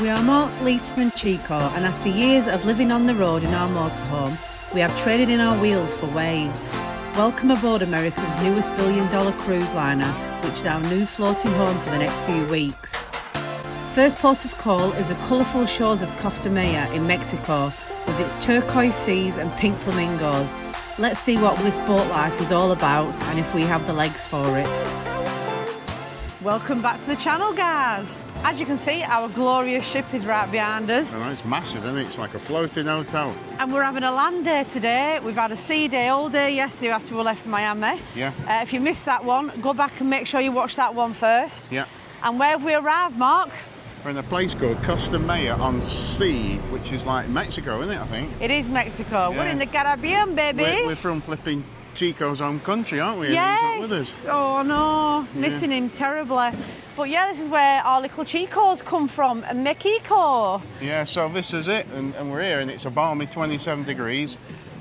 We are Mark, Lisa and CHICCO, and after years of living on the road in our motorhome, we have traded in our wheels for waves. Welcome aboard America's newest billion-dollar cruise liner, which is our new floating home for the next few weeks. First port of call is the colourful shores of Costa Maya in Mexico, with its turquoise seas and pink flamingos. Let's see what this boat life is all about and if we have the legs for it. Welcome back to the channel, guys. As you can see, our glorious ship is right behind us. I know, it's massive, isn't it? It's like a floating hotel. And we're having a land day today. We've had a sea day all day yesterday after we left Miami. Yeah. If you missed that one, go back and make sure you watch that one first. Yeah. And where have we arrived, Mark? We're in a place called Costa Maya on sea, which is like Mexico, isn't it, I think? It is Mexico. Yeah. We're in the Caribbean, baby. We're from flipping CHICCO's home country, aren't we? Yes. And he's not with us. Oh no, missing him terribly. But yeah, this is where our little CHICCOs come from, Mexico. Yeah, so this is it, and we're here, and it's a balmy 27 degrees.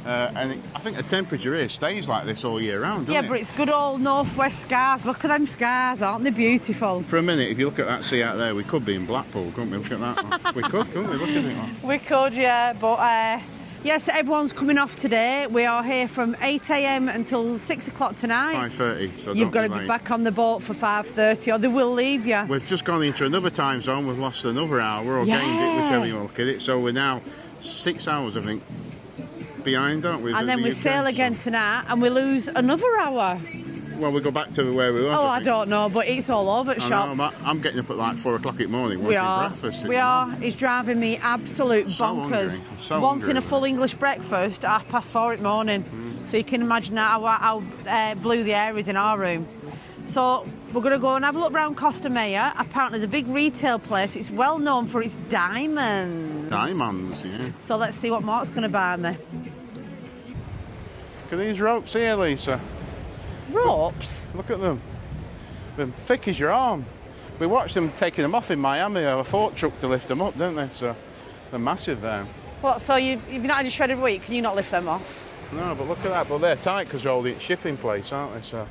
I think the temperature here stays like this all year round, doesn't it? Yeah, but it's good old northwest skies. Look at them skies, aren't they beautiful? For a minute, if you look at that sea out there, we could be in Blackpool, couldn't we? Look at that. We could, couldn't we? Look at it. We could, yeah, but yes, everyone's coming off today. We are here from 8 AM until 6 o'clock tonight. 5:30. So You've got to be back on the boat for 5:30 or they will leave you. We've just gone into another time zone. We've lost another hour or gained it, whichever you look at it. So we're now 6 hours, I think, behind, aren't we? And then we sail again tonight and we lose another hour. Well, we go back to where we were. Oh, I don't know, but it's all over the shop. I'm getting up at like 4 o'clock in the morning wanting breakfast. We are. It's driving me absolute bonkers. So wanting hungry, a full English breakfast at 4:30 in the morning. So you can imagine how blue the air is in our room. So we're going to go and have a look around Costa Maya. Apparently there's a big retail place. It's well known for its diamonds. Diamonds, yeah. So let's see what Mark's going to buy me. Look at these ropes here, Lisa. Ropes? Look at them. They're thick as your arm. We watched them taking them off in Miami. They have a fork truck to lift them up, don't they? So they're massive there. What, so you've not had your shredded wheat, can you not lift them off? No, but look at that. But they're tight because they're all in shipping place, aren't they? So.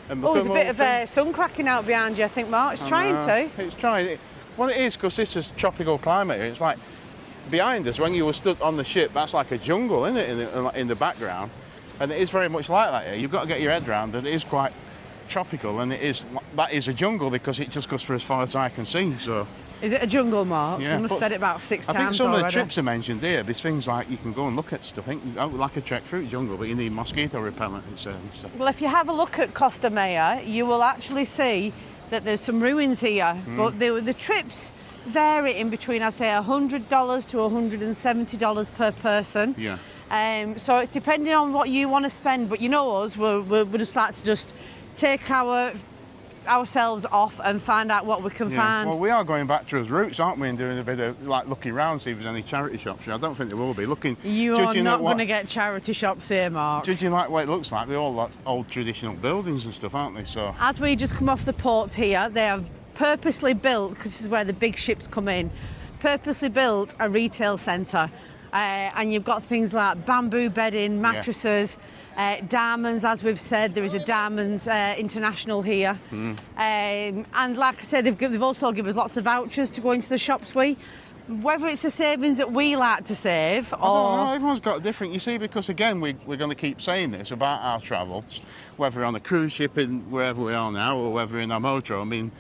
Oh, there's a bit of sun cracking out behind you, I think, Mark. It's trying to. It's trying. What it is, because this is tropical climate here, it's like behind us, when you were stood on the ship, that's like a jungle, isn't it, in the background? And it is very much like that here. You've got to get your head around that it is quite tropical, and that is a jungle because it just goes for as far as I can see. So. Is it a jungle, Mark? Yeah, I must have said it about 6 times I think some already. of the trips are mentioned here. There's things like you can go and look at stuff. I think like a trek through jungle, but you need mosquito repellent and stuff. Well, if you have a look at Costa Maya, you will actually see that there's some ruins here. But the trips vary in between, I'd say, $100 to $170 per person. Yeah. So it's depending on what you want to spend. But you know us, we're just like to just take ourselves off and find out what we can find. Well, we are going back to his roots, aren't we, and doing a bit of like looking around, see if there's any charity shops here. I don't think there will be. You are not going to get charity shops here, Mark. Judging like what it looks like, they're all like old traditional buildings and stuff, aren't they? So as we just come off the port here, they have purposely built, because this is where the big ships come in, purposely built a retail centre. And you've got things like bamboo bedding, mattresses, diamonds, as we've said. There is a Diamonds International here. And like I said, they've also given us lots of vouchers to go into the shops with. Whether it's the savings that we like to save or... I don't know, everyone's got different, you see, because again, we're going to keep saying this about our travels, whether on a cruise ship in wherever we are now or whether in our motor. I mean,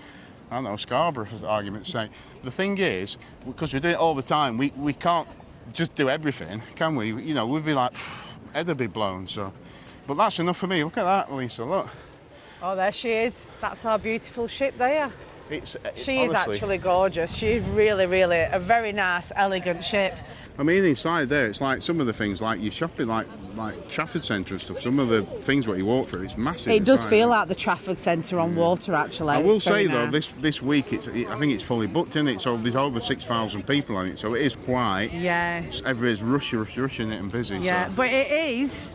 I don't know, Scarborough, for argument's sake. The thing is, because we do it all the time, we can't just do everything, can we? You know, we'd be like, head would be blown, so. But that's enough for me. Look at that, Lisa, look. Oh, there she is. That's our beautiful ship there. She is honestly, actually gorgeous. She's really, really a very nice, elegant ship. I mean, inside there, it's like some of the things, like you're shopping, like Trafford Centre and stuff. Some of the things what you walk through, it's massive. It does feel like the Trafford Centre on water, actually. I will say though, this week, I think it's fully booked, isn't it? So there's over 6,000 people on it, so it is quite. Yeah. Everybody's rushing it and busy. Yeah, so. but it is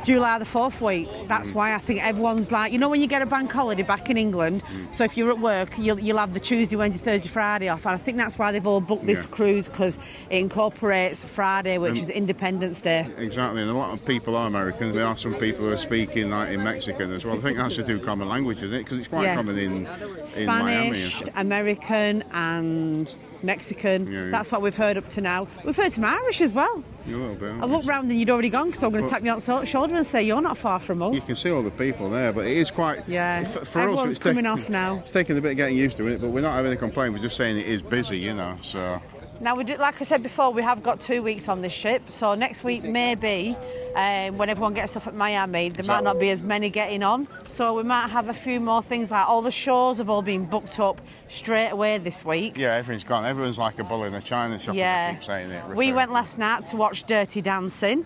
July the 4th week. That's why I think everyone's like, you know, when you get a bank holiday back in England, so if you're at work, you'll have the Tuesday, Wednesday, Thursday, Friday off, and I think that's why they've all booked this cruise, because it incorporates Friday, which is Independence Day. Exactly, and a lot of people are Americans. There are some people who are speaking like in Mexican as well. I think that's to do with common language, isn't it? Because it's quite common in Spanish, Miami and stuff. American, and Mexican. Yeah. That's what we've heard up to now. We've heard some Irish as well. A little bit. I looked round and you'd already gone, because I'm going to tap you on the shoulder and say you're not far from us. You can see all the people there, but it is quite... Yeah, for everyone's us, coming off now. It's taking a bit of getting used to it, but we're not having a complaint. We're just saying it is busy, you know, so... Now, we did, like I said before, we have got 2 weeks on this ship, so next week maybe, when everyone gets off at Miami, there might not be as many getting on, so we might have a few more things, like all the shows have all been booked up straight away this week. Yeah, everything's gone. Everyone's like a bull in a china shop, yeah. as I keep saying it. We went last night to watch Dirty Dancing,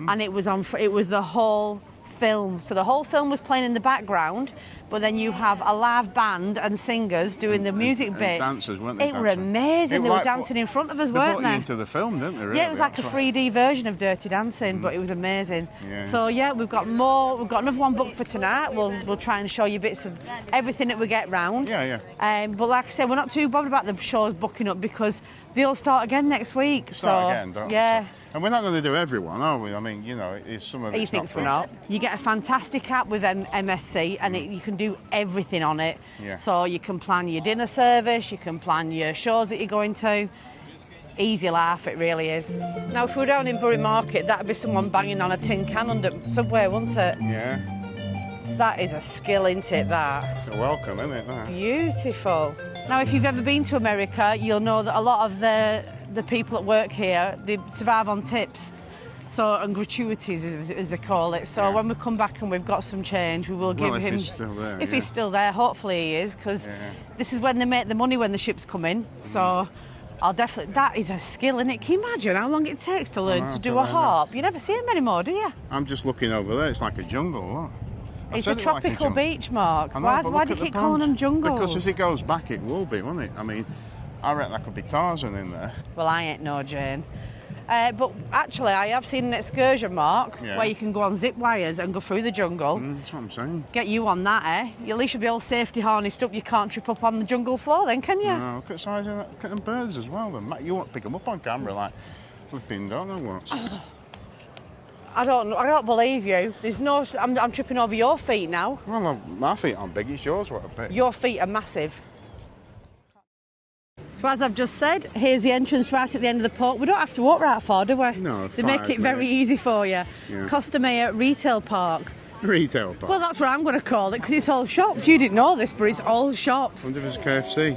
and it was the whole film. So the whole film was playing in the background, but then you have a live band and singers doing the music bit. Dancers, weren't they? It were amazing. They were dancing in front of us, weren't they? They brought you into the film, didn't they? Really? Yeah, it was like a 3D version of Dirty Dancing, but it was amazing. Yeah. So yeah, we've got more. We've got another one booked for tonight. We'll try and show you bits of everything that we get round. Yeah, yeah. But like I said, we're not too bothered about the shows booking up, because they all start again next week. Start again, don't yeah. So. And we're not going to do everyone, are we? I mean, you know, it's some of it. He thinks we're not. You get a fantastic app with MSC, and you can do everything on it. Yeah. So you can plan your dinner service, you can plan your shows that you're going to. Easy life, it really is. Now, if we were down in Bury Market, that'd be someone banging on a tin can under Subway, wouldn't it? Yeah. That is a skill, isn't it, that? It's a welcome, isn't it? That? Beautiful. Now, if you've ever been to America, you'll know that a lot of the people that work here, they survive on tips. So, and gratuities, as they call it. So when we come back and we've got some change, we will give him... If he's still there. If he's still there, hopefully he is, because this is when they make the money, when the ships come in. So I'll definitely... That is a skill, isn't it? Can you imagine how long it takes to learn to do a harp? You never see them anymore, do you? I'm just looking over there. It's like a jungle, look. It's a tropical beach, Mark. Why do you keep calling them jungles? Because as it goes back, it will be, won't it? I mean, I reckon that could be Tarzan in there. Well, I ain't no Jane. But actually, I have seen an excursion, Mark, where you can go on zip wires and go through the jungle. That's what I'm saying. Get you on that, eh? At least you'll be all safety harnessed up. You can't trip up on the jungle floor then, can you? No, look at the size of that. Look at them birds as well. You won't pick them up on camera like flipping, don't know what. I don't believe you. There's no... I'm tripping over your feet now. Well, my feet aren't big. It's yours what a bit. Your feet are massive. So as I've just said, here's the entrance right at the end of the port. We don't have to walk right far, do we? No, they make it very easy for you. Yeah. Costa Maya Retail Park. Retail park? Well, that's what I'm going to call it, because it's all shops. You didn't know this, but it's all shops. I wonder if it's KFC.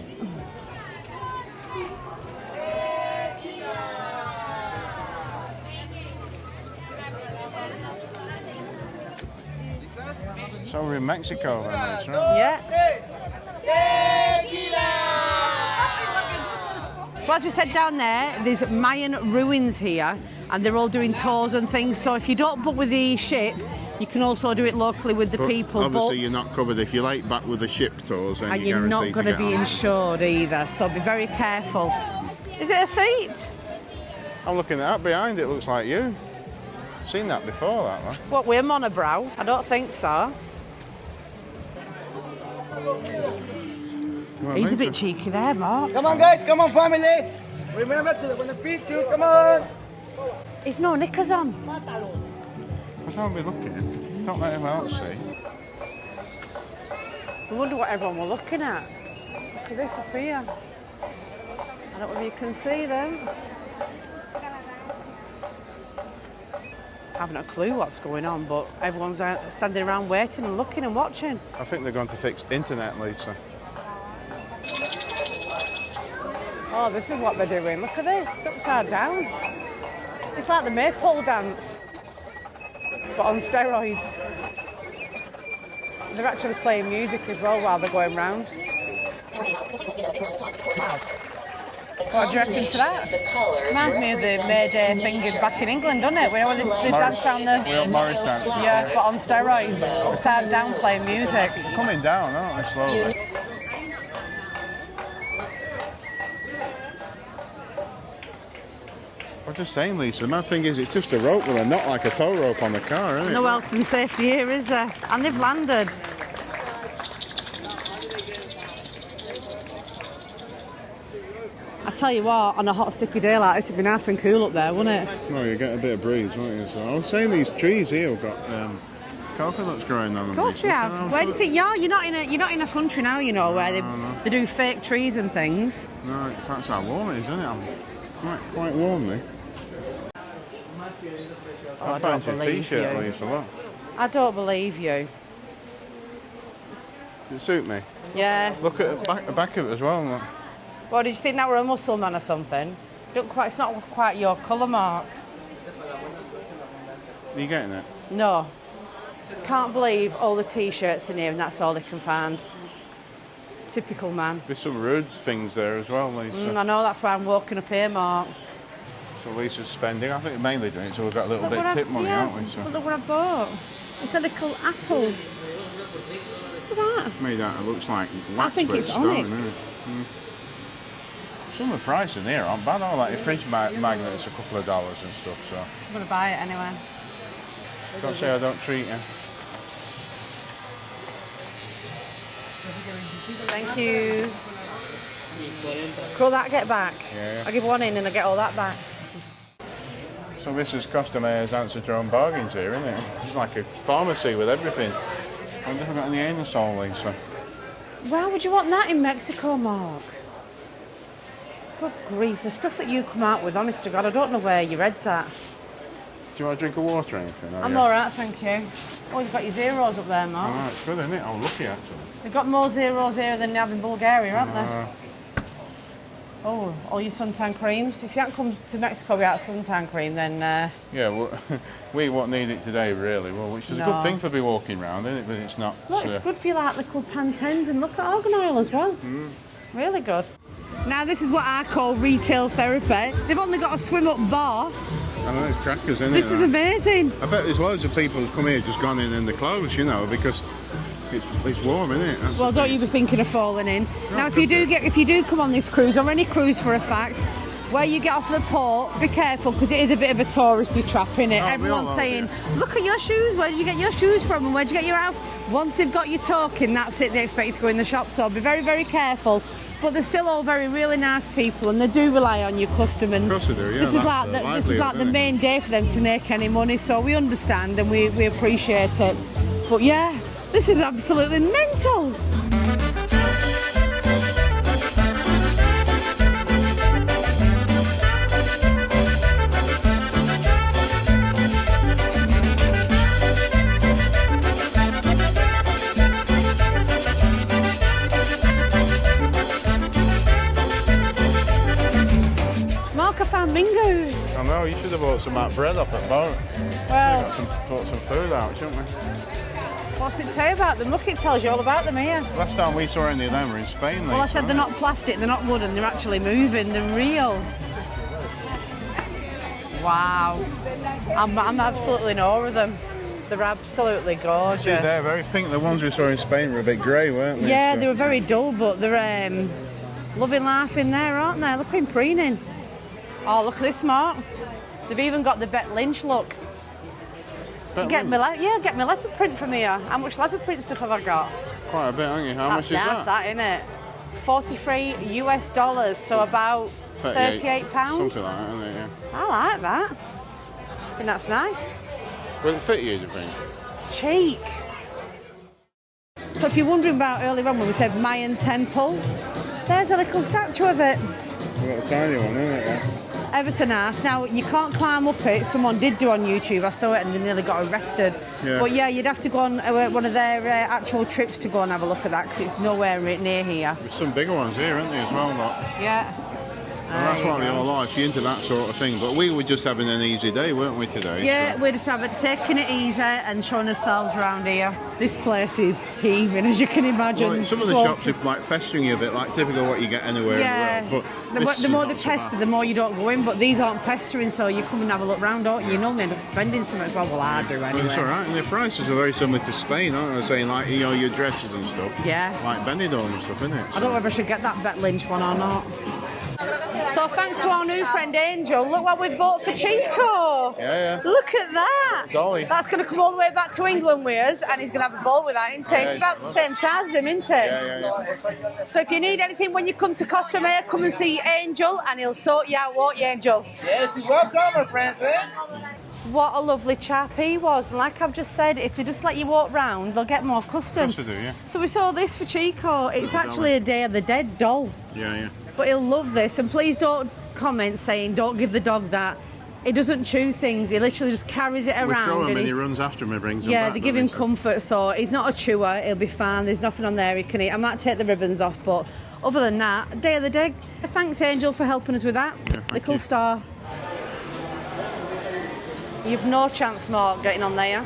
So we're in Mexico then, that's right? Yeah. So as we said down there, there's Mayan ruins here, and they're all doing tours and things. So if you don't book with the ship, you can also do it locally with the people. Obviously, you're not covered if you're late back with the ship tours. Then and you're not going to be insured either. So be very careful. Is it a seat? I'm looking at that behind. It looks like you. Seen that before, that one. What, we're monobrow? I don't think so. Well, He's a bit cheeky there, Mark. Come on, guys. Come on, family. Remember to when the picture. Come on. He's no knickers on. I don't be looking. Don't let him else see. I wonder what everyone were looking at. Look at this up here. I don't know if you can see them. I haven't a clue what's going on, but everyone's standing around waiting and looking and watching. I think they're going to fix internet, Lisa. Oh, this is what they're doing. Look at this. It's upside down. It's like the maypole dance, but on steroids. They're actually playing music as well while they're going round. What do you reckon to that? Reminds me of the May Day thing back in England, doesn't it? When they dance around the... Morris dance. Yeah, but on steroids. Upside down playing music. They're coming down, aren't they, slowly? I'm just saying, Lisa, the mad thing is it's just a rope with a knot like a tow rope on the car, isn't it? No health and safety here, is there? And they've landed. I tell you what, on a hot sticky day like this, it'd be nice and cool up there, wouldn't it? Well, you get a bit of breeze, won't you? So I was saying these trees here have got coconuts growing on them. Of course they have. Where do you think you are? You're not in a country now, you know, where they do fake trees and things. No, that's how warm it is, isn't it? I'm quite warm, me. I fancy a t-shirt at least a lot. I don't believe you. Does it suit me? Yeah. Look at the back of it as well. Look. Well, did you think that were a muscle man or something? It's not quite your colour, Mark. Are you getting it? No. Can't believe all the t-shirts in here and that's all they can find. Typical man. There's some rude things there as well, Lisa. I know, that's why I'm walking up here, Mark. So Lisa's spending. I think we're mainly doing it so we've got a little bit of tip money, aren't we? So. Look what I bought. It's a little apple. Look at that. Made out, it looks like wax. I think it's stone, onyx. Some of the prices in here aren't bad, all like your fridge magnet's a couple of dollars and stuff, so. I'm going to buy it anyway. Don't say I don't treat you. Thank you. Cool, that get back. Yeah. I give one in and I get all that back. So this is Costa Maya's answer to your own bargains here, isn't it? It's like a pharmacy with everything. I wonder if I've got any anusol, Lisa. Why would you want that in Mexico, Mark? Good grief, the stuff that you come out with, honest to God, I don't know where your head's at. Do you want a drink of water or anything? I'm alright, thank you. Oh, you've got your zeros up there, Mark. Oh, it's good, isn't it? Oh, lucky actually. They've got more zeros here than they have in Bulgaria, haven't they? Oh, all your suntan creams. If you haven't come to Mexico without suntan cream, then... Yeah, well, we won't need it today, really. Well, which is a good thing for be walking around, isn't it? But it's not... Look, it's good for your like, little Pantenes and look at argan oil as well. Really good. Now, this is what I call retail therapy. They've only got a swim-up bar. I know, it's crackers, isn't it? This is amazing. I bet there's loads of people who've come here just gone in the clothes, you know, because it's warm, isn't it? That's well, don't you be thinking of falling in. No, now, if you do come on this cruise, or any cruise for a fact, where you get off the port, be careful, because it is a bit of a touristy trap, innit? Oh, Everyone's saying, look at your shoes, where did you get your shoes from, and where did you get your outfit? Once they've got you talking, that's it, they expect you to go in the shop, so be very, very careful. But they're still all very, really nice people, and they do rely on your custom. And of course they do, yeah. This is like the main day for them to make any money, so we understand and we appreciate it. But yeah, this is absolutely mental. Flamingos. I know, you should have bought some of that bread off at boat. Well, brought some food out, shouldn't we? What's it tell you about them? Look, it tells you all about them here. Last time we saw any of them were in Spain. Well, I said they're not plastic, they're not wooden, they're actually moving, they're real. Wow. I'm absolutely in awe of them. They're absolutely gorgeous. See, they're very pink. The ones we saw in Spain were a bit grey, weren't they? Yeah, so. they were very dull, but they're loving life in there, aren't they? Look at him preening. Oh, look at this, Mark. They've even got the Bet Lynch look. Get me leopard print from here. How much leopard print stuff have I got? Quite a bit, haven't you? How much is that? That's that, isn't it? $43 US, so about £38. Something like that, isn't it? Yeah. I like that. I think that's nice. Will it fit you, do you think? Cheek. So if you're wondering about earlier on when we said Mayan temple, there's a little statue of it. We've got a tiny one, isn't it? Yeah. Ever so nice. Now, you can't climb up it. Someone did do on YouTube. I saw it and they nearly got arrested. Yeah. But yeah, you'd have to go on one of their actual trips to go and have a look at that because it's nowhere near here. There's some bigger ones here, aren't there, as well? Look. Yeah. And that's what we all like, you're into that sort of thing. But we were just having an easy day, weren't we, today? Yeah, so. We're just taking it easy and showing ourselves around here. This place is heaving, as you can imagine. Well, some of the shops are like pestering you a bit, like typical what you get anywhere in the world. But the more they pester, the more you don't go in. But these aren't pestering, so you come and have a look round, don't you? You normally end up spending something as well. Well, I do anyway. Well, it's all right, and the prices are very similar to Spain, aren't they? Saying like, you know, your dresses and stuff. Yeah. Like Benidorm and stuff, isn't it? So. I don't know if I should get that Bet Lynch one or not. So thanks to our new friend Angel, look what we've bought for CHICCO. Yeah. Look at that. Dolly. That's going to come all the way back to England with us, and he's going to have a ball with that, isn't it? It's about the same size as him, isn't it? Yeah. So if you need anything when you come to Costa Maya, come and see Angel, and he'll sort you out, won't you, Angel? Yes, you're welcome, my friends, eh? What a lovely chap he was. And like I've just said, if they just let you walk round, they'll get more custom. Of course they do, yeah. So we saw this for Chico. It's actually a Day of the Dead doll. Yeah. But he'll love this. And please don't comment saying, don't give the dog that. He doesn't chew things. He literally just carries it around. We throw him and he runs after him and brings him back. Yeah, they give him comfort, so he's not a chewer. He'll be fine. There's nothing on there he can eat. I might take the ribbons off, but other than that, Day of the Dead. Thanks, Angel, for helping us with that. Yeah, Little star. You've no chance, Mark, getting on there.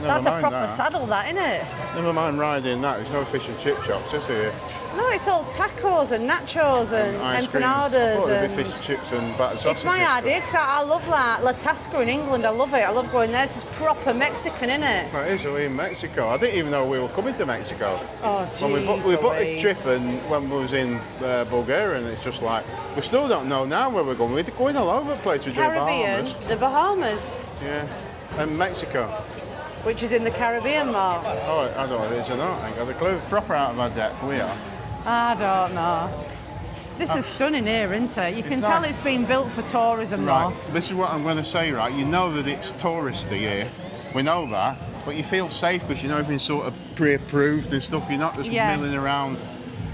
That's a proper saddle, that, isn't it? Never mind riding that. There's no fish and chip shops, is there? No, it's all tacos and nachos and empanadas. I thought there'd be fish and chips and battered sausages. It's my idea, because I love that. La Tasca in England, I love it. I love going there. This is proper Mexican, isn't it? Well, it is. We're in Mexico. I didn't even know we were coming to Mexico. Oh, jeez. When we booked this trip and when we was in Bulgaria, and it's just like, we still don't know now where we're going. We're going all over the place. We're doing Caribbean, Bahamas. the Bahamas. Yeah. And Mexico. Which is in the Caribbean, Mark. Oh, I don't know if it is or not. I ain't got a clue. Proper out of our depth, we are. I don't know. This is stunning here, isn't it? You can tell it's been built for tourism, Right, though. this is what I'm going to say, right? You know that it's touristy here. We know that. But you feel safe because you know everything's sort of pre-approved and stuff. You're not just milling around.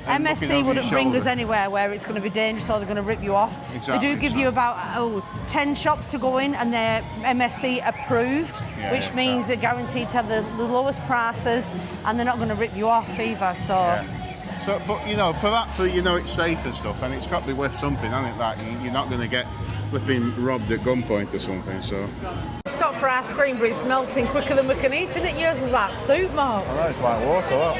MSC wouldn't bring us anywhere where it's going to be dangerous or they're going to rip you off. Exactly, they do give you about 10 shops to go in and they're MSC approved, which means they're guaranteed to have the lowest prices and they're not going to rip you off either. So. Yeah. So, but you know, for you know it's safe and stuff, and it's got to be worth something, hasn't it? That you're not going to get flipping robbed at gunpoint or something. So. Stop for ice cream, but it's melting quicker than we can eat, isn't it? Yours is like soup, Mark. I know, it's like water, look.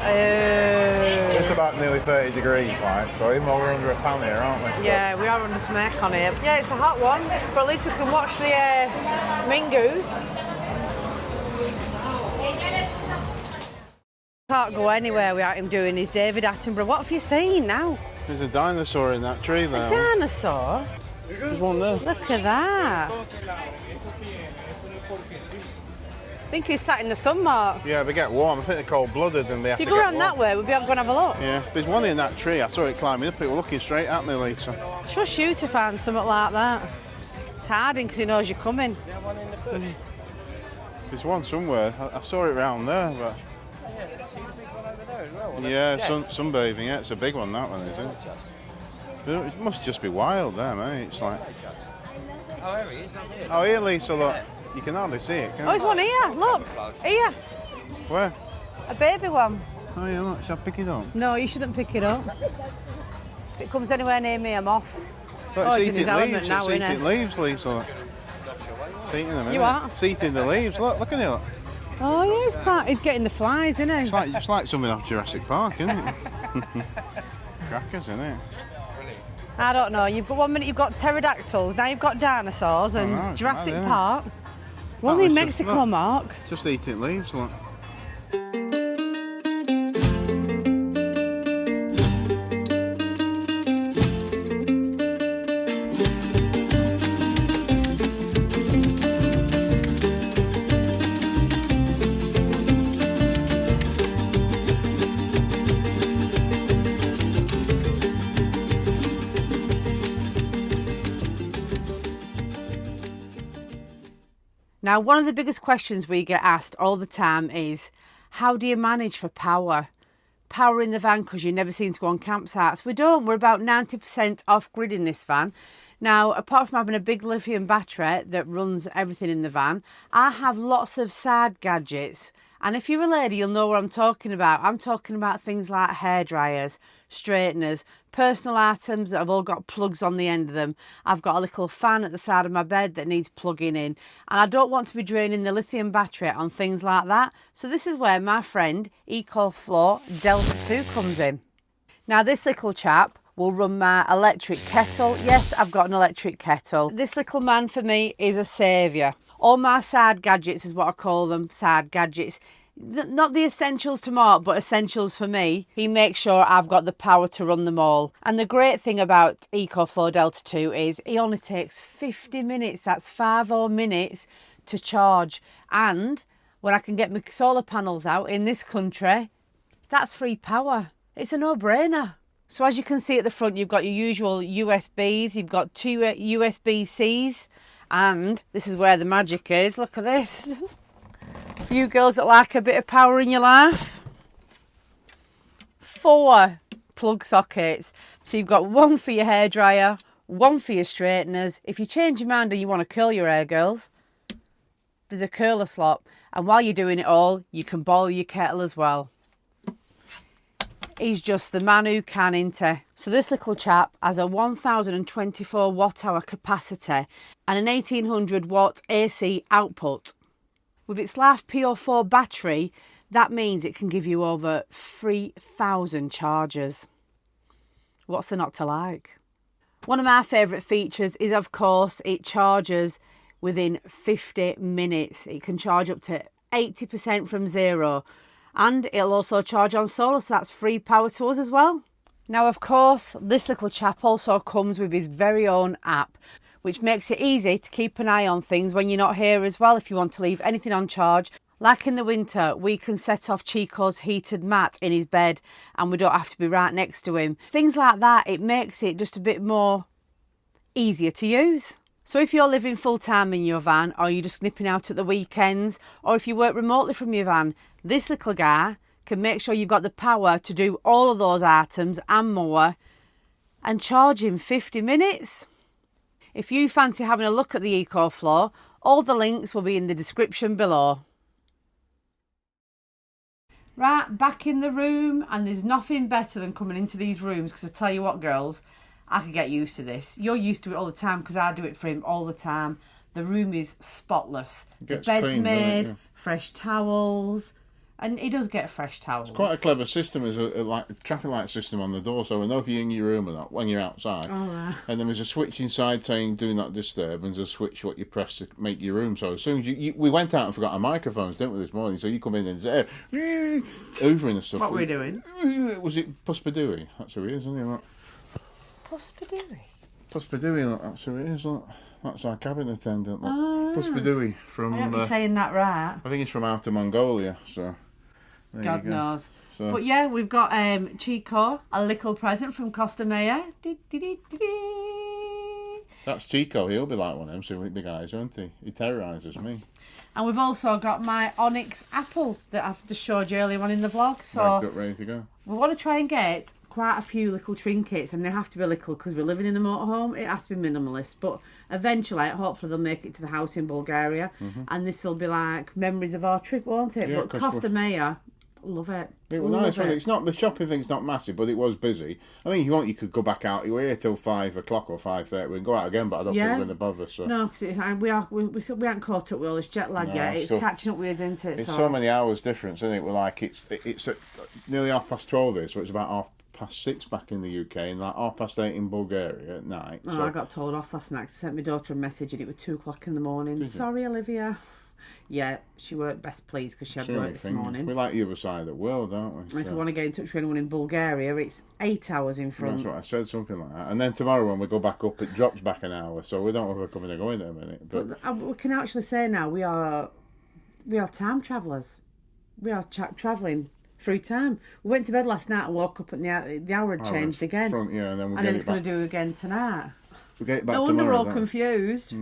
It's about nearly 30 degrees, like, so even though we're under a fan here, aren't we? Yeah, we are under some aircon here. Yeah, it's a hot one, but at least we can watch the mingoes. Can't go anywhere without him doing his David Attenborough. What have you seen now? There's a dinosaur in that tree there. A dinosaur? There's one there. Look at that. I think he's sat in the sun, Mark. Yeah, they get warm. I think they're cold-blooded and they have to get get warm. If you go around that way, we'll be able to go and have a look. Yeah, there's one in that tree. I saw it climbing up. It was looking straight at me, Lisa. Trust you to find something like that. It's hiding because he knows you're coming. Is there one in the bush? There's one somewhere. I saw it round there, but... Yeah, did you see the big one over there as well? Yeah, sunbathing. Yeah, it's a big one, that one, is it? It must just be wild there, mate. It's like... Oh, here he is, on here. Oh, here, Lisa, look. You can hardly see it, can you? Oh, there's one here. Look. Here. Where? A baby one. Oh, yeah, look. Shall I pick it up? No, you shouldn't pick it up. If it comes anywhere near me, I'm off. Look, Oh, it's he's in his eating element leaves. now, It's isn't eating it? leaves, Lisa. Look. It's eating them, isn't You it? are? It's eating the leaves. Look at it. Look. Oh, yeah, he's getting the flies, isn't he? It's like something off Jurassic Park, isn't it? Crackers, isn't it? I don't know. You've got 1 minute, you've got pterodactyls, now you've got dinosaurs and know, it's Jurassic mad, isn't it? Park. We're only in it's just- Mexico, look. Mark. It's just eating leaves, look. Now, one of the biggest questions we get asked all the time is, how do you manage for power? Power in the van because you never seem to go on campsites. We don't. We're about 90% off-grid in this van. Now, apart from having a big lithium battery that runs everything in the van, I have lots of side gadgets. And if you're a lady, you'll know what I'm talking about. I'm talking about things like hairdryers, straighteners, personal items that have all got plugs on the end of them. I've got a little fan at the side of my bed that needs plugging in. And I don't want to be draining the lithium battery on things like that. So this is where my friend EcoFlow Delta 2 comes in. Now this little chap will run my electric kettle. Yes, I've got an electric kettle. This little man for me is a saviour. All my side gadgets is what I call them, side gadgets. Not the essentials to Mark, but essentials for me. He makes sure I've got the power to run them all. And the great thing about EcoFlow Delta 2 is he only takes 50 minutes. That's 5 minutes to charge. And when I can get my solar panels out in this country, that's free power. It's a no-brainer. So as you can see at the front, you've got your usual USBs. You've got 2 USB-Cs. And this is where the magic is. Look at this. For you girls that like a bit of power in your life. 4 plug sockets. So you've got one for your hairdryer, one for your straighteners. If you change your mind and you want to curl your hair, girls, there's a curler slot. And while you're doing it all, you can boil your kettle as well. He's just the man who can, isn't he? So this little chap has a 1024 watt hour capacity and an 1800 watt AC output. With its Life PO4 battery, that means it can give you over 3,000 charges. What's there not to like? One of my favourite features is, of course, it charges within 50 minutes. It can charge up to 80% from zero. And it'll also charge on solar, so that's free power to us as well. Now, of course, this little chap also comes with his very own app, which makes it easy to keep an eye on things when you're not here as well. If you want to leave anything on charge, like in the winter, we can set off CHICCO's heated mat in his bed and we don't have to be right next to him. Things like that, it makes it just a bit more easier to use. So if you're living full time in your van, or you're just nipping out at the weekends, or if you work remotely from your van, this little guy can make sure you've got the power to do all of those items and more and charge in 50 minutes. If you fancy having a look at the EcoFlow, all the links will be in the description below. Right, back in the room, and there's nothing better than coming into these rooms, because I tell you what, girls, I can get used to this. You're used to it all the time because I do it for him all the time. The room is spotless. The bed's clean, made, yeah. fresh towels, and he does get fresh towels. It's quite a clever system. There's a traffic light system on the door, so we know if you're in your room or not when you're outside. Oh, right. And then there's a switch inside saying "Do not disturb," and there's a switch what you press to make your room. So as soon as we went out and forgot our microphones, didn't we, this morning? So you come in and say, hoovering and stuff. What were we doing? Was it Puspadui? That's who he is, isn't he? Look. Puspadui. Puspadui, look, that's who it is. Look. That's our cabin attendant. Look. Oh, right. Puspadui from. I hope you're saying that right. I think he's from Outer Mongolia. So. God knows. So. But yeah, we've got CHICCO, a little present from Costa Maya. That's CHICCO. He'll be like one of them so big eyes, won't he? He terrorises me. And we've also got my Onyx apple that I've just showed you earlier on in the vlog. So Backed up, ready to go. We want to try and get quite a few little trinkets, and they have to be little because we're living in a motorhome. It has to be minimalist, but eventually, hopefully, they'll make it to the house in Bulgaria, and this will be like memories of our trip, won't it? Yeah, but Costa Maya, love it. It was nice, wasn't it? It's not, the shopping thing's not massive, but it was busy. I mean, if you want, you could go back out. We're here till 5 o'clock or 5:30. We can go out again, but I don't think we're going to bother. So. No, because we haven't caught up with all this jet lag yet. It's catching up with us, isn't it? It's so many hours difference, isn't it? We're like, it's at nearly 12:30 here, so it's about 6:30 back in the UK and like 8:30 in Bulgaria at night. Oh, I got told off last night. I sent my daughter a message and it was 2 o'clock in the morning. Sorry, Olivia. Yeah, she weren't best pleased because she had work this morning. We like the other side of the world, don't we? And if you want to get in touch with anyone in Bulgaria, it's 8 hours in front. That's what I said, something like that. And then tomorrow when we go back up, it drops back an hour, so we don't know if we're coming or going in a minute. But we can actually say now we are time travellers. We are travelling through time. We went to bed last night and woke up and the hour had changed again. And then it's going to do again tonight. We'll get it back no tomorrow. wonder we're all confused.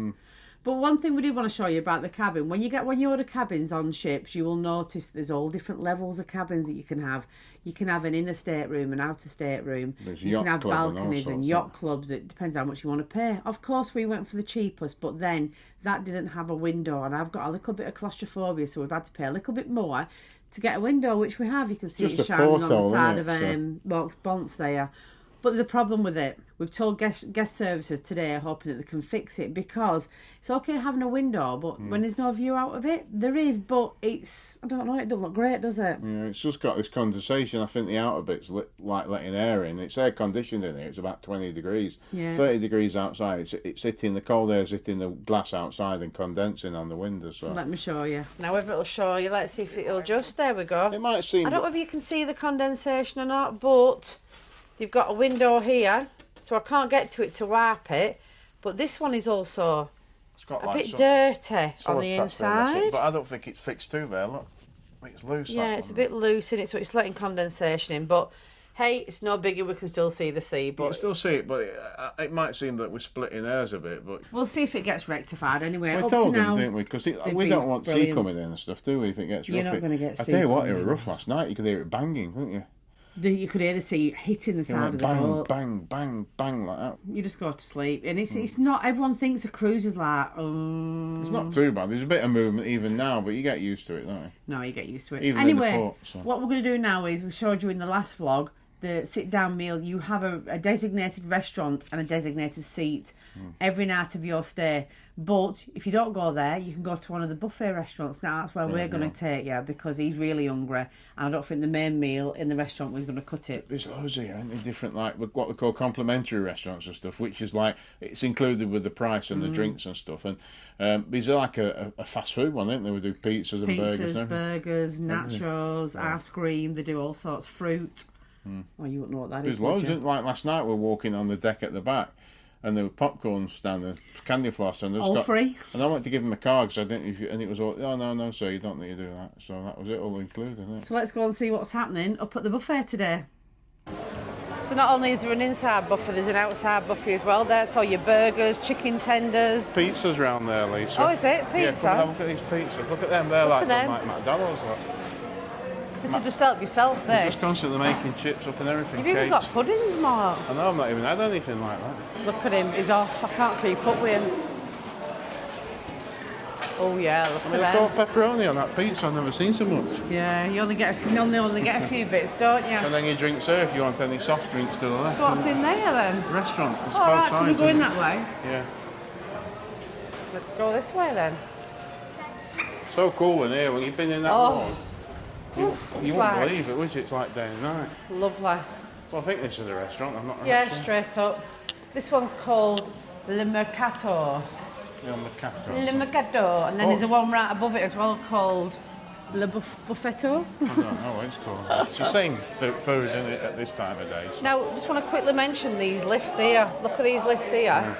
But one thing we did want to show you about the cabin, when you order cabins on ships, you will notice there's all different levels of cabins that you can have. You can have an inner stateroom, an outer stateroom. You can have balconies and yacht clubs. It depends how much you want to pay. Of course, we went for the cheapest, but then that didn't have a window, and I've got a little bit of claustrophobia, so we've had to pay a little bit more to get a window, which we have. You can see it shining on the side of Mark's Bonds there. But there's a problem with it. We've told guest services today, hoping that they can fix it, because it's okay having a window, but when there's no view out of it, there is, but it's, I don't know, it doesn't look great, does it? Yeah, it's just got this condensation. I think the outer bit's like letting air in. It's air conditioned in here. It's about 20 degrees. Yeah. 30 degrees outside. It's hitting, the cold air's hitting the glass outside and condensing on the window. So let me show you. Now, whether it'll show you, let's see if it'll adjust. There we go. It might seem... I don't know if you can see the condensation or not, but you've got a window here, so I can't get to it to wipe it. But this one is also a bit dirty on the inside. But I don't think it's fixed too there, look. It's loose. Yeah, it's a bit loose in it, so it's letting condensation in. But Hey, it's no biggie, we can still see the sea, You but can still see it, but it might seem that we're splitting hairs a bit. But we'll see if it gets rectified anyway. we Up told to them, now, didn't we? Because we been don't want sea brilliant. coming in and stuff, do we? If it gets rough, You're not gonna get I sea tell you what, it coming was in. rough last night. You could hear it banging, couldn't you? You could hear the sea hitting the It side went of the bang, boat. bang, bang, bang like that. You just go to sleep, and it's not. Everyone thinks a cruise is like, It's not too bad. There's a bit of movement even now, but you get used to it, don't you? No, you get used to it. Even in the anyway, port, so. what we're going to do now is we showed you in the last vlog the sit-down meal. You have a designated restaurant and a designated seat every night of your stay. But if you don't go there, you can go to one of the buffet restaurants. Now that's where we're going to take you because he's really hungry, and I don't think the main meal in the restaurant was going to cut it. There's loads of different, like what we call complimentary restaurants and stuff, which is like it's included with the price and the drinks and stuff. And these are like a fast food one, aren't they? We do pizzas and Burgers, nachos, ice cream. They do all sorts. Fruit. Well, you wouldn't know what that There's is. loads. Like last night, we were walking on the deck at the back, and there were popcorn stand and candy floss, and All free. And I went to give him a card because I didn't. And it was all, oh no, sir, you don't need to do that. So that was it, all included, isn't it? So let's go and see what's happening up at the buffet today. So not only is there an inside buffet, there's an outside buffet as well there. So your burgers, chicken tenders. Pizzas round there, Lisa. Oh, is it? Pizza? Yeah, come and have a look at these pizzas. Look at them. They're Look at them. like McDonald's. Look. This is just help yourself, They're this. just constantly making chips up and everything. You've even got cakes. puddings, Mark. I know, I've not even had anything like that. Look at him, he's off. I can't keep up with him. Oh yeah, look I mean, at they them. call pepperoni on that pizza. I've never seen so much. Yeah, you only get a few bits, don't you? And then you drink there if you want any soft drinks to the left. So what's in there then? Restaurant. It's All both right, can we sides, go in isn't it? that way? Yeah. Let's go this way then. So cool in here. When you've been in that Oh. room, you won't like- believe it, would you? It's like day and night. Lovely. Well, I think this is a restaurant. I'm not. Yeah, sure. straight up. This one's called Le Mercato. Yeah, on the cat. Le Mercato. And then there's a one right above it as well called Le Buffetto. I don't know what it's called. It's the same food, isn't it, at this time of day? So. Now, just want to quickly mention these lifts here. Look at these lifts here.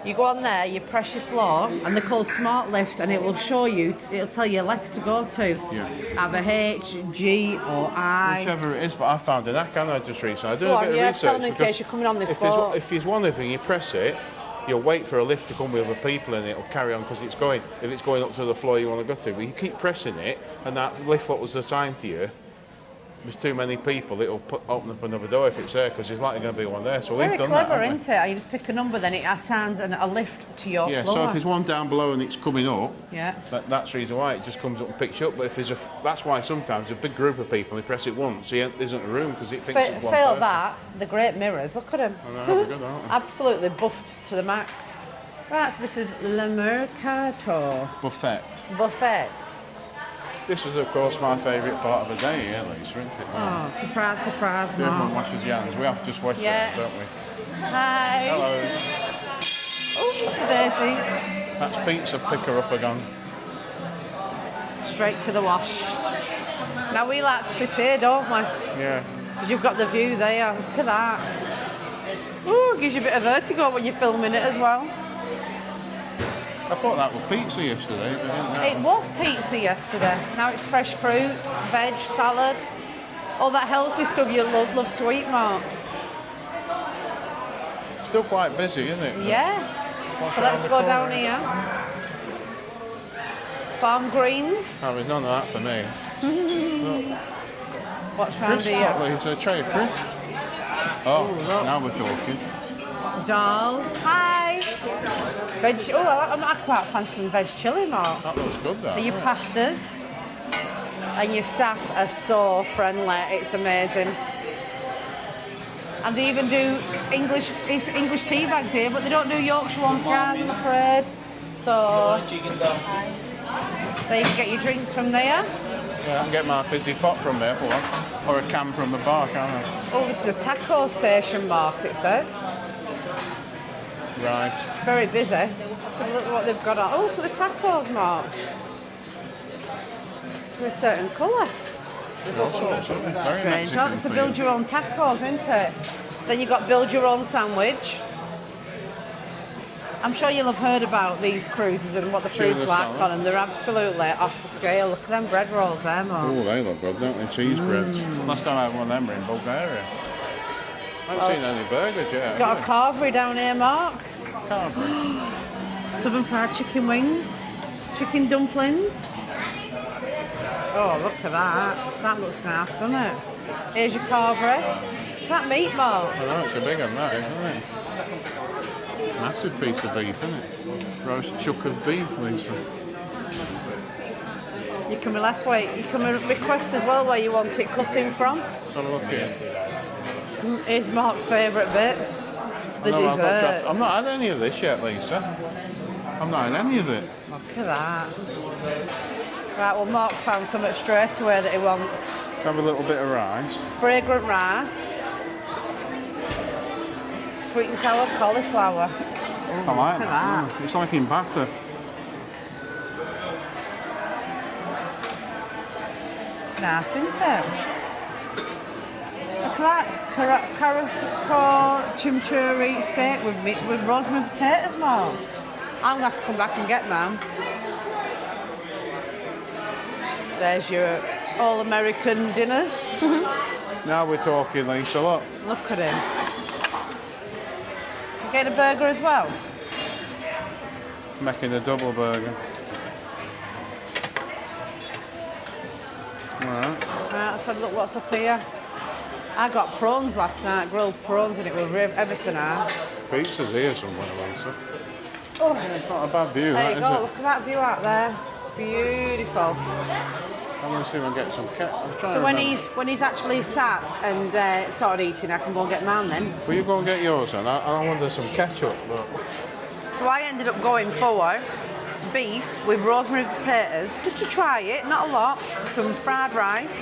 You go on there, you press your floor, and they're called smart lifts, and it will show you, it'll tell you a letter to go to. Yeah. Either H, G, or I. Whichever it is, but I found an hack, haven't I, just recently. I do Go a on, bit of yeah, research. tell them in because case you're coming on this if boat. if there's one thing, you press it, you'll wait for a lift to come with other people and it'll carry on because if it's going up to the floor you want to go to, but you keep pressing it and that lift what was assigned to you, there's too many people, it'll open up another door if it's there because there's likely going to be one there. So Very we've done clever, that. isn't it? You just pick a number, then it assigns a lift to your Yeah, floor. so if there's one down below and it's coming up, Yeah. that's the reason why it just comes up and picks you up. But if there's that's why sometimes a big group of people, they press it once, there isn't a room because it thinks it's one Fail person. that, the great mirrors, look at them. I know, they're good, aren't they? Absolutely buffed to the max. Right, so this is Le Mercato Buffet. Buffet. This is, of course, my favourite part of the day, yeah, Lisa, isn't it? Oh, surprise, surprise, Everyone Mark. washes your hands. We have to just wash Yeah. your hands, don't we? Hi. Hello. Oops, daisy. That's pizza picker up again. Straight to the wash. Now we like to sit here, don't we? Yeah. Because you've got the view there. Look at that. Ooh, it gives you a bit of vertigo when you're filming it as well. I thought that was pizza yesterday, but I It didn't know. was pizza yesterday. Now it's fresh fruit, veg, salad. All that healthy stuff you love to eat, Mark. Still quite busy, isn't it? Yeah. What's So around let's the go corner? down here. Farm greens. Oh, there's none of that for me. What's round Crisps, here? it's a tray of crisps. Oh, now we're talking. Dal. Hi. Veg. Oh, I quite fancy some veg chilli, Mark. That looks good, that. Are your pastas? And your staff are so friendly. It's amazing. And they even do English tea bags here, but they don't do Yorkshire ones, guys, I'm afraid. So there you can get your drinks from there. Yeah, I can get my fizzy pop from there, for one. Or a can from the bar, can't I? Oh, this is a taco station, Mark, it says. Right. It's very busy. So look what they've got on. Oh, look at the tacos, Mark. They're a certain colour. All sorts, aren't they? Very Strange. Mexican Oh, it's a themed. build your own tacos, isn't it? Then you've got build your own sandwich. I'm sure you'll have heard about these cruises and what the Tuna food's like salad. on them. They're absolutely off the scale. Look at them bread rolls there, Mark. Oh, they look good, don't they? Cheese breads. Last time I had one of them were in Bulgaria. I haven't seen any burgers yet. Got a carvery down here, Mark. Carvery. Southern fried chicken wings, chicken dumplings. Oh, look at that. That looks nice, doesn't it? Here's your carvery. Look at that meat, Mark. I know, it's a big one, that is, isn't it? Massive piece of beef, isn't it? Roast chuck of beef, Lisa. You can request as well where you want it cutting from. Let's have a look here. Here's Mark's favourite bit, the dessert. I've not had any of this yet, Lisa. I've not had any of it. Look at that. Right, well, Mark's found something straight away that he wants. Have a little bit of rice. Fragrant rice. Sweet and sour cauliflower. I like that. It's like in batter. It's nice, isn't it? Look at that Carrasco chimichurri steak with rosemary potatoes, Mark. I'm going to have to come back and get them. There's your all-American dinners. Now we're talking, Lisa, look. Look at him. You getting a burger as well? Making a double burger. Alright. Right, let's have a look what's up here. I got prawns last night, grilled prawns, and it was ever so nice. Pizza's here somewhere, Lisa. Oh, It's not a bad view, there you that, go. is it? Look at that view out there. Beautiful. I'm going to see if I can get some cat. So when he's actually sat and started eating, I can go and get mine then. Will you go and get yours then? I wanted some ketchup, but... So I ended up going for beef with rosemary potatoes, just to try it, not a lot. Some fried rice,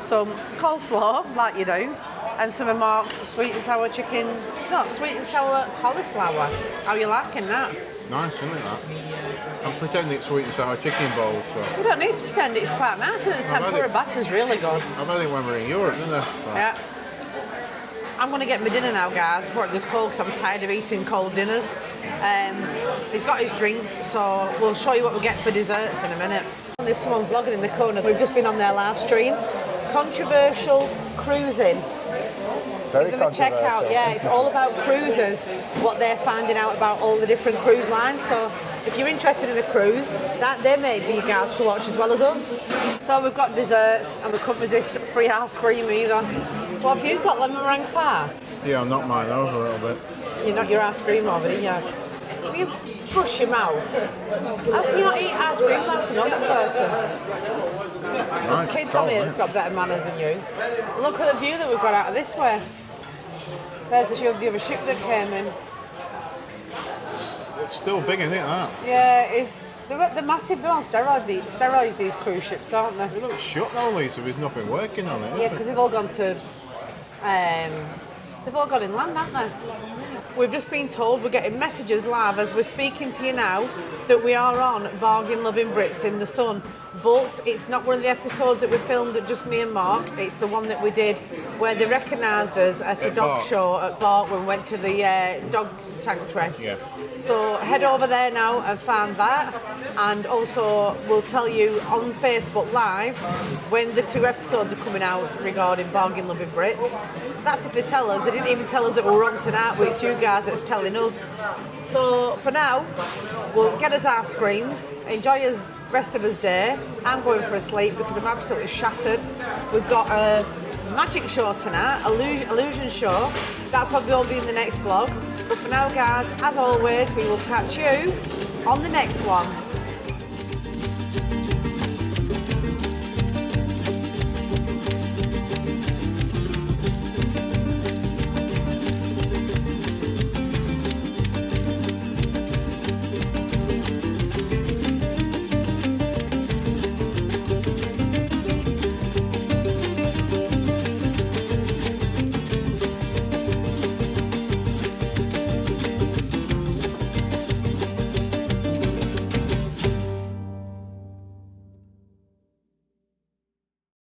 some coleslaw, like you do, and some of Mark's sweet and sour chicken, no, sweet and sour cauliflower. How are you liking that? Nice, isn't it, that? I'm pretending it's sweet and sour chicken bowls, so... You don't need to pretend, it's quite nice, and the tempura batter's really good. I've had it when we were in Europe, didn't I? Yeah. I'm going to get my dinner now, guys, before it gets cold, because I'm tired of eating cold dinners. He's got his drinks, so we'll show you what we get for desserts in a minute. There's someone vlogging in the corner. We've just been on their live stream. Controversial cruising. Very Give them a check out. Yeah, it's all about cruisers, what they're finding out about all the different cruise lines. So if you're interested in a cruise, that they may be you guys to watch as well as us. So we've got desserts, and we couldn't resist free ice cream either. What have you got, lemon meringue pie? Yeah, I'll knock mine over a little bit. You knock your ice cream over, didn't you? Will you brush your mouth? How can you not eat ice cream like an older person? There's kids on here that's got better manners than you. Look at the view that we've got out of this way. There's the other ship that came in. It's still big, isn't it, that? Yeah, they're massive. They're on steroids, these cruise ships, aren't they? It looks shut now, Lisa. There's nothing working on it. Yeah, because they've all gone to... they've all gone inland, haven't they? We've just been told we're getting messages live as we're speaking to you now that we are on Bargain Loving Brits in the Sun. But it's not one of the episodes that we filmed at just me and Mark. It's the one that we did where they recognised us at a dog show at Bark when we went to the dog sanctuary. Yeah. So head over there now and find that. And also we'll tell you on Facebook Live when the 2 episodes are coming out regarding Bargain Loving Brits. That's if they tell us. They didn't even tell us that we're on tonight, but it's you guys that's telling us. So for now, we'll get us ice creams, enjoy us rest of his day. I'm going for a sleep because I'm absolutely shattered. We've got a magic show tonight, illusion show. That'll probably all be in the next vlog. But for now, guys, as always, we will catch you on the next one.